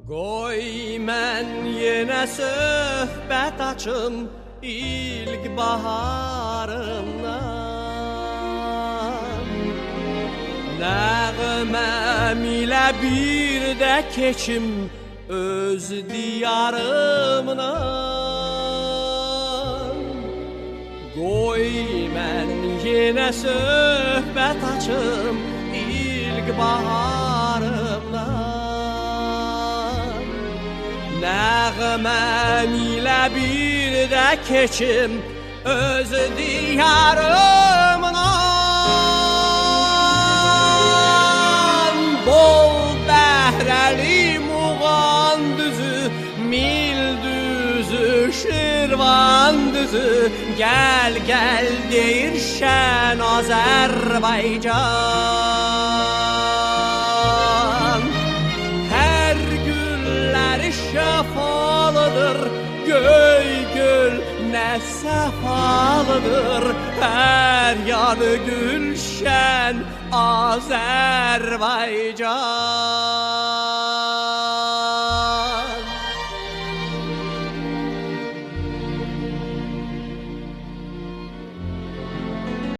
Qoy mən yenə söhbət açım ilk baharımdan. Nəğməm ilə bir də keçim öz diyarımdan. Qoy mən yenə söhbət açım ilk baharımdan. Nəğməm ilə bir də keçim öz diyarımdan. Bol bəhrəli Muğan düzü, Mil düzü, Şirvan düzü, gəl gəl deyir şən Azərbaycan. Hər gülləri şəfalıdır, göy gül nə səfalıdır, hər yanı gülşən Azərbaycan.